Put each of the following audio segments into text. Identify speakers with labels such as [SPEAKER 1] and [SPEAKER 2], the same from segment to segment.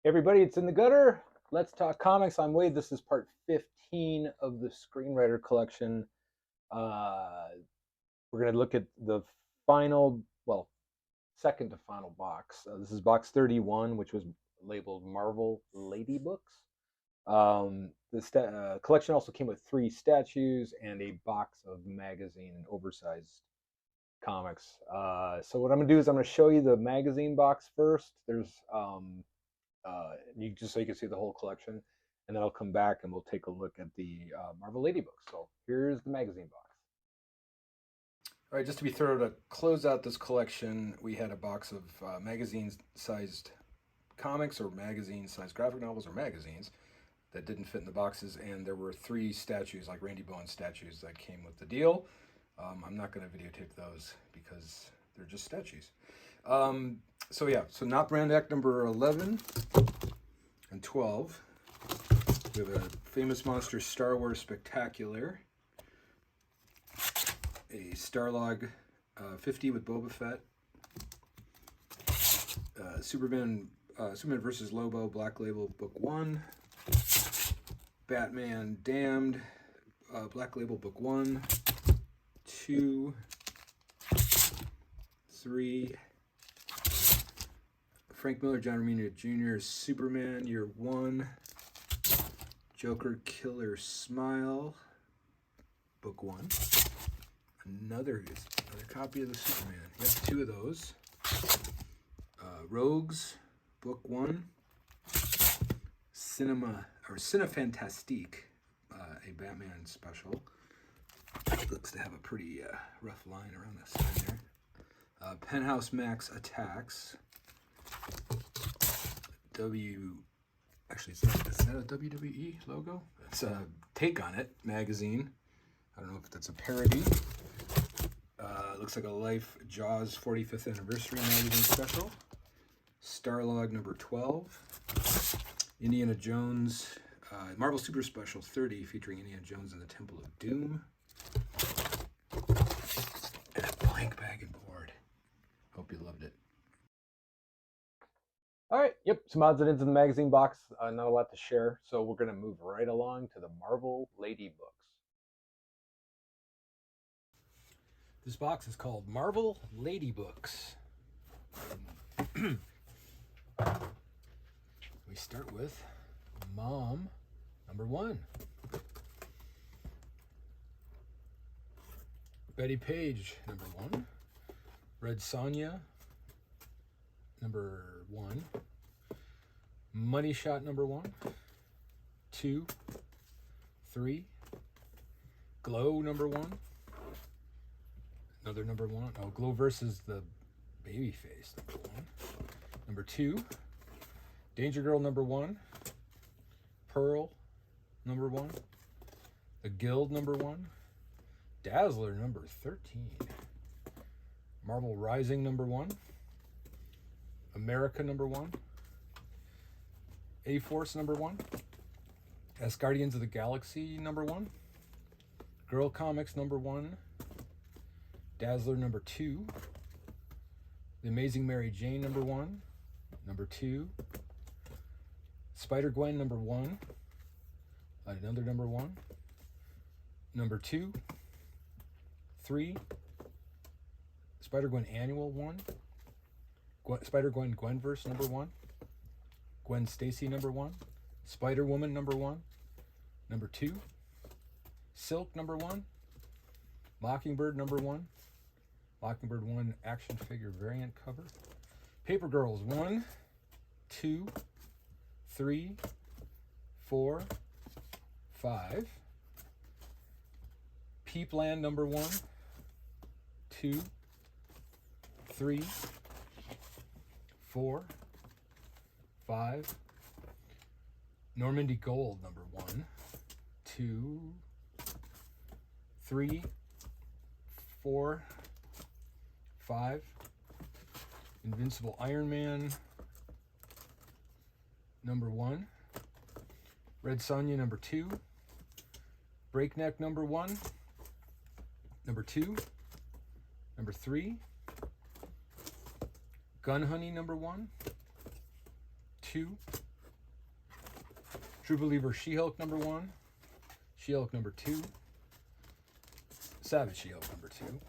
[SPEAKER 1] Everybody, it's in the gutter. Let's talk comics. I'm Wade. This is part 15 of the Screenwriter collection. We're going to look at the final, well, second to final box. This is box 31, which was labeled Marvel Lady Books. The collection also came with 3 statues and a box of magazine and oversized comics. So what I'm going to do is I'm going to show you the magazine box first. There's just so you can see the whole collection, and then I'll come back and we'll take a look at the Marvel Lady books. So here's the magazine box. All right, just to be thorough, to close out this collection, we had a box of magazine-sized comics or magazine-sized graphic novels or magazines that didn't fit in the boxes, and there were 3 statues, like Randy Bowen statues, that came with the deal. I'm not going to videotape those because they're just statues. So Not Brand Act number 11 and 12. We have a Famous Monsters Star Wars Spectacular, a Starlog 50 with Boba Fett, Superman vs. Lobo Black Label Book 1, Batman Damned Black Label Book 1, 2, 3, Frank Miller, John Romita Jr., Superman Year 1, Joker Killer Smile, Book 1, another copy of the Superman. You have 2 of those. Rogues, Book 1, Cinefantastique, a Batman special. It looks to have a pretty rough line around the side there. Penthouse Max Attacks. Is that a WWE logo? It's a Take on It magazine. I don't know if that's a parody. Looks like a Life Jaws 45th Anniversary magazine special. Starlog number 12. Indiana Jones, Marvel Super Special 30 featuring Indiana Jones and the Temple of Doom. And a blank bag and board. Hope you loved it. All right, some odds and ends in the magazine box. Not a lot to share, so we're going to move right along to the Marvel Lady books. This box is called Marvel Lady Books. We start with Mom number 1. Betty Page number 1. Red Sonja number 1. Money Shot number 1, 2, 3. Glow number 1. Another number 1. Oh, Glow versus the Babyface number 1. Number 2. Danger Girl number 1. Pearl number 1. The Guild number 1. Dazzler number 13. Marvel Rising number 1. America number 1. A-Force number 1. As Guardians of the Galaxy number 1. Girl Comics number 1. Dazzler number 2. The Amazing Mary Jane number 1. Number 2. Spider-Gwen number 1. Another number 1. Number 2. 3. Spider-Gwen Annual 1. Spider-Gwen Gwenverse number 1. Gwen Stacy number 1. Spider-Woman number 1. Number 2. Silk number 1. Mockingbird number 1. Mockingbird 1 action figure variant cover. Paper Girls 1, 2, 3, 4, 5. Peepland number 1, 2, 3, 4, 5. Normandy Gold number 1, 2, 3, 4, 5. Invincible Iron Man number 1. Red Sonja number 2. Breakneck number 1. Number 2. Number 3. Gun Honey number 1. 2. True Believer She-Hulk #1, She-Hulk #2, Savage She-Hulk #2,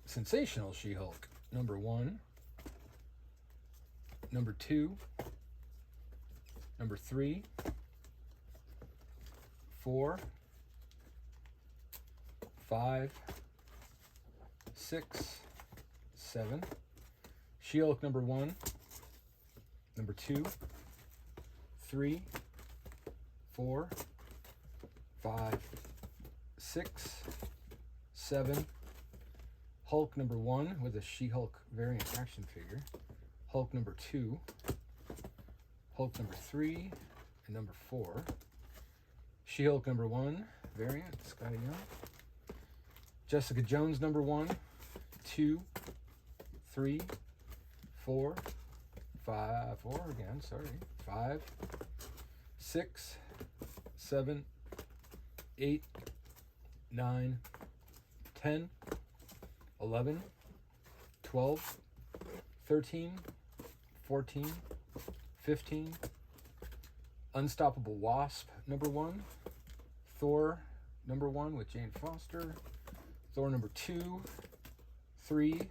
[SPEAKER 1] Sensational She-Hulk #1, #2, #3, 4, 5, 6, 7. She-Hulk #1, #2, 3, 4, 5, 6, 7. Hulk #1 with a She-Hulk variant action figure. Hulk #2, Hulk #3, and #4. She-Hulk #1 variant, Scotty Young. Jessica Jones #1, 2, 3, 4, 5, 4 again, sorry, 5, 6, 7, 8, 9, 10, 11, 12, 13, 14, 15. Unstoppable Wasp #1, Thor #1 with Jane Foster, Thor #2, 3,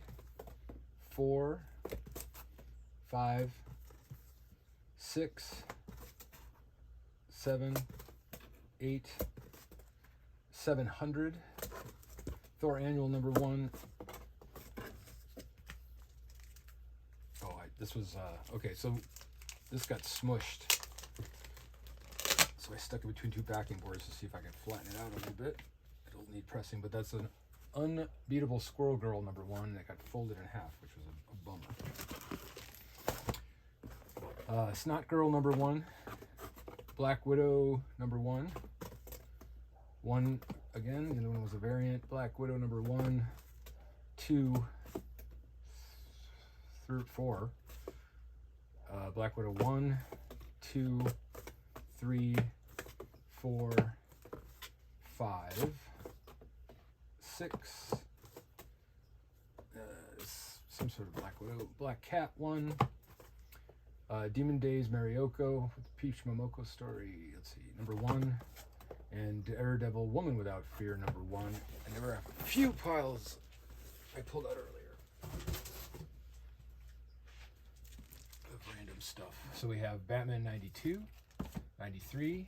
[SPEAKER 1] 4, 5, 6, 7, 8, 700. Thor Annual #1. This was okay. So this got smushed. So I stuck it between two backing boards to see if I can flatten it out a little bit. It'll need pressing, but that's an Unbeatable Squirrel Girl #1 that got folded in half, which was a bummer. Snot Girl #1, Black Widow #1, one again. The other one was a variant. Black Widow #1, 2, 3, 4. Black Widow 1, 2, 3, 4, 5, 6. Some sort of Black Widow. Black Cat 1. Demon Days Marioko with the Peach Momoko story. Let's see, #1. And Daredevil Woman Without Fear #1. And there were a few piles I pulled out earlier of random stuff. So we have Batman 92, 93,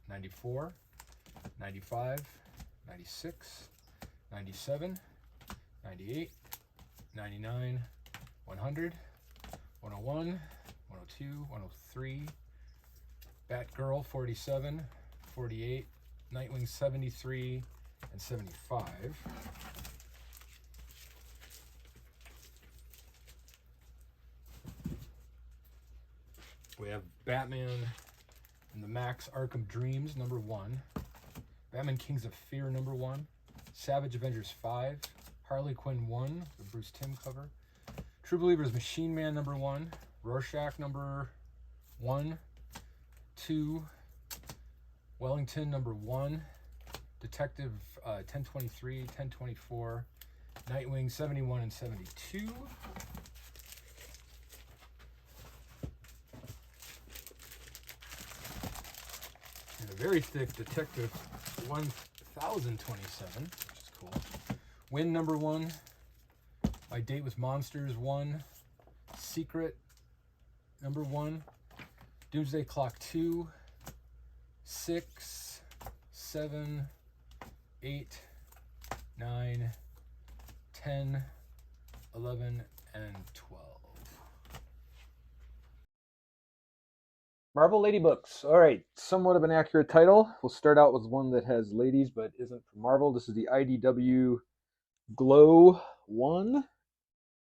[SPEAKER 1] 94, 95, 96, 97, 98, 99, 100, 101, 102, 103, Batgirl 47, 48, Nightwing 73, and 75. We have Batman and the Max Arkham Dreams #1, Batman Kings of Fear #1, Savage Avengers 5, Harley Quinn 1, the Bruce Timm cover, True Believers Machine Man #1, Rorschach #1, 2, Wellington #1, Detective 1023, 1024, Nightwing 71 and 72. And a very thick Detective 1027, which is cool. Win #1, My Date with Monsters 1, Secret #1, Doomsday Clock 2, 6, 7, 8, 9, 10, 11, and 12. Marvel Lady Books. All right, somewhat of an accurate title. We'll start out with one that has ladies but isn't from Marvel. This is the IDW Glow 1.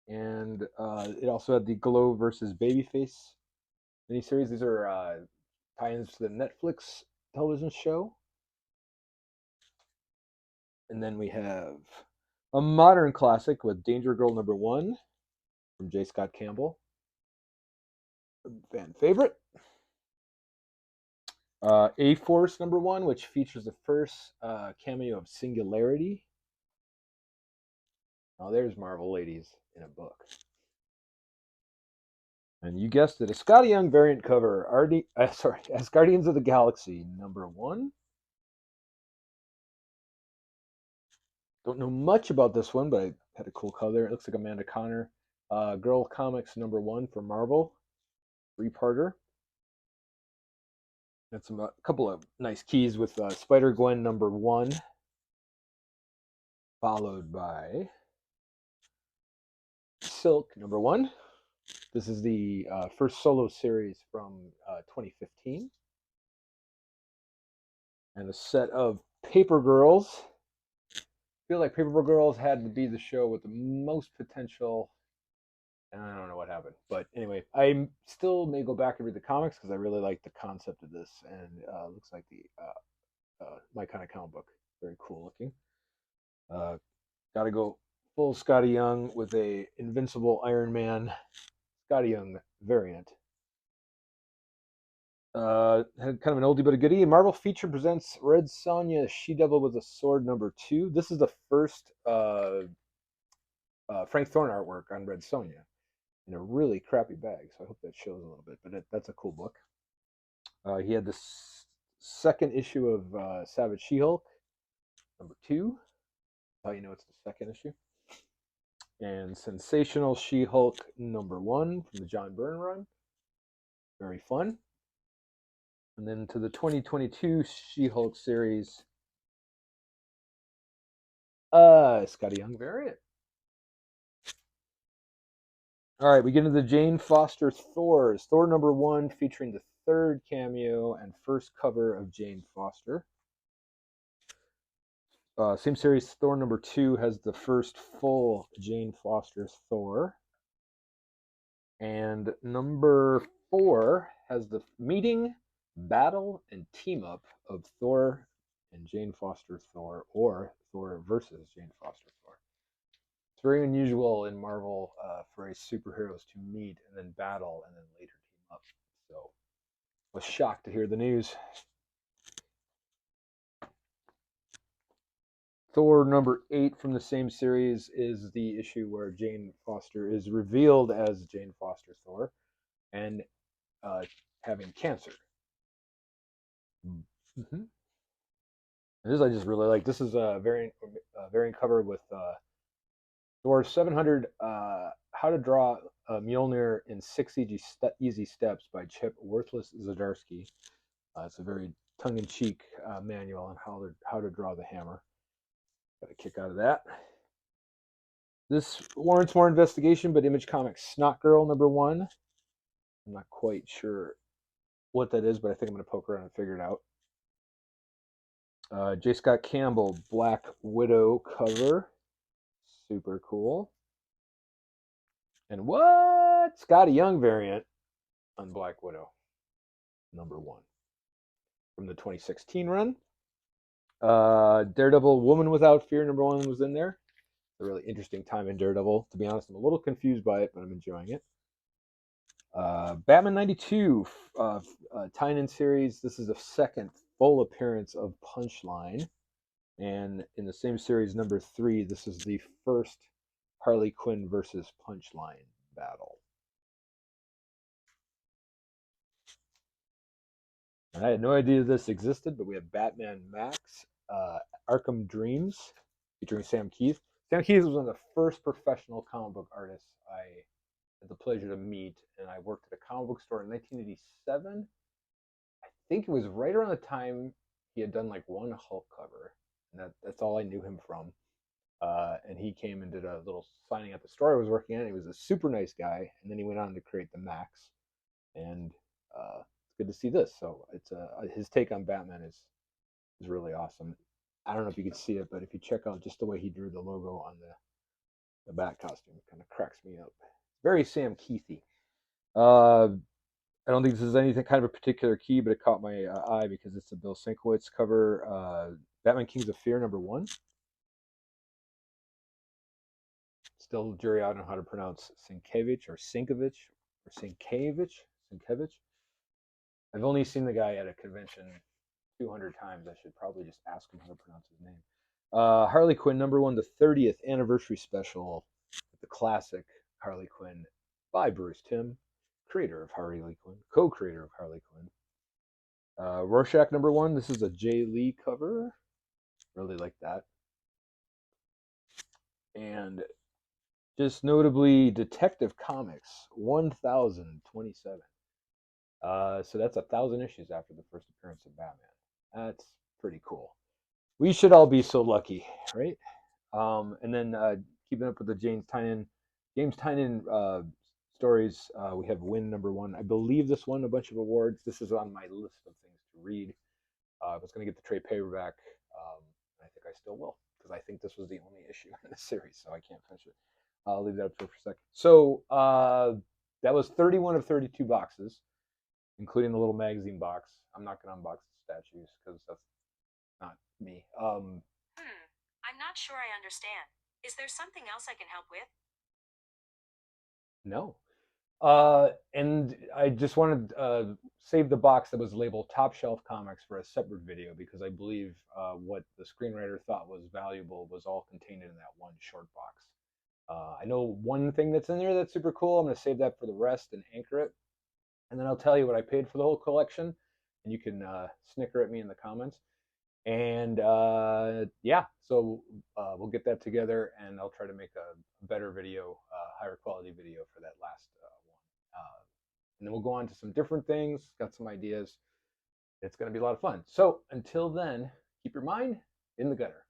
[SPEAKER 1] And it also had the Glow versus Babyface miniseries. These are tie-ins to the Netflix television show. And then we have a modern classic with Danger Girl #1 from J. Scott Campbell, a fan favorite. A-Force #1, which features the first cameo of Singularity. Now there's Marvel ladies in a book. And you guessed it, a Scotty Young variant cover. As Guardians of the Galaxy #1. Don't know much about this one, but it had a cool color. It looks like Amanda Connor. Girl Comics #1 for Marvel. 3-parter. That's a couple of nice keys with Spider-Gwen #1. Followed by Silk #1. This is the first solo series from 2015. And a set of Paper Girls. I feel like Paper Girls had to be the show with the most potential. And I don't know what happened. But anyway, I still may go back and read the comics because I really like the concept of this. And looks like the my kind of comic book. Very cool looking. Got to go full Scotty Young with a Invincible Iron Man Scotty Young variant. Had kind of an oldie but a goodie. Marvel Feature presents Red Sonja She-Devil with a Sword #2. This is the first Frank Thorne artwork on Red Sonja in a really crappy bag, so I hope that shows a little bit. But that's a cool book. He had the second issue of Savage She-Hulk #2. How you know it's the second issue. And Sensational She-Hulk #1 from the John Byrne run. Very fun. And then to the 2022 She-Hulk series, Scotty Young variant. All right, we get into the Jane Foster Thors. Thor #1 featuring the third cameo and first cover of Jane Foster. Same series, Thor #2 has the first full Jane Foster Thor. And #4 has the meeting, battle, and team up of Thor and Jane Foster Thor, or Thor versus Jane Foster Thor. It's very unusual in Marvel for superheroes to meet and then battle and then later team up. So I was shocked to hear the news. Thor #8 from the same series is the issue where Jane Foster is revealed as Jane Foster Thor and having cancer. Mm-hmm. This I just really like. This is a variant cover with Thor 700 How to Draw Mjolnir in 6 Easy Steps by Chip Worthless Zdarsky. It's a very tongue-in-cheek manual on how to draw the hammer. Got a kick out of that. This warrants more investigation, but Image Comics Snot Girl #1. I'm not quite sure what that is, but I think I'm going to poke around and figure it out. J. Scott Campbell Black Widow cover. Super cool. And what? Scotty Young variant on Black Widow #1 from the 2016 run. Daredevil Woman Without Fear #1 was in there. A really interesting time in Daredevil. To be honest, I'm a little confused by it, but I'm enjoying it. Batman '92 tie-in series. This is the second full appearance of Punchline. And in the same series, #3, this is the first Harley Quinn versus Punchline battle. And I had no idea this existed, but we have Batman Max, Arkham Dreams, featuring Sam Keith. Sam Keith was one of the first professional comic book artists I had the pleasure to meet, and I worked at a comic book store in 1987. I think it was right around the time he had done like one Hulk cover, and that's all I knew him from. And he came and did a little signing at the store I was working at. He was a super nice guy, and then he went on to create the Max, and it's good to see this. So it's his take on Batman is really awesome. I don't know if you can see it, but if you check out just the way he drew the logo on the Bat costume, it kind of cracks me up. Very Sam Keithy. I don't think this is anything kind of a particular key, but it caught my eye because it's a Bill Sienkiewicz cover. Batman Kings of Fear #1. Still jury out on how to pronounce Sienkiewicz or Sienkiewicz or Sienkiewicz. I've only seen the guy at a convention 200 times. I should probably just ask him how to pronounce his name. Harley Quinn #1, the 30th anniversary special, the classic Harley Quinn by Bruce Timm, creator of Harley Quinn, co-creator of Harley Quinn. Rorschach #1. This is a Jay Lee cover. Really like that. And just notably, Detective Comics 1027. So that's 1,000 issues after the first appearance of Batman. That's pretty cool. We should all be so lucky, right? And then keeping up with the James Tynion stories, we have Win #1. I believe this won a bunch of awards. This is on my list of things to read. I was going to get the trade paperback. I think I still will, because I think this was the only issue in the series, so I can't finish it. I'll leave that up for a second. So that was 31 of 32 boxes, including the little magazine box. I'm not going to unbox the statues because that's not me.
[SPEAKER 2] I'm not sure I understand. Is there something else I can help with?
[SPEAKER 1] No. And I just wanted to save the box that was labeled Top Shelf Comics for a separate video, because I believe what the screenwriter thought was valuable was all contained in that one short box. I know one thing that's in there that's super cool. I'm going to save that for the rest and anchor it. And then I'll tell you what I paid for the whole collection. And you can snicker at me in the comments. And yeah, so we'll get that together, and I'll try to make a better video, higher quality video for that last one. And then we'll go on to some different things, got some ideas. It's going to be a lot of fun. So until then, keep your mind in the gutter.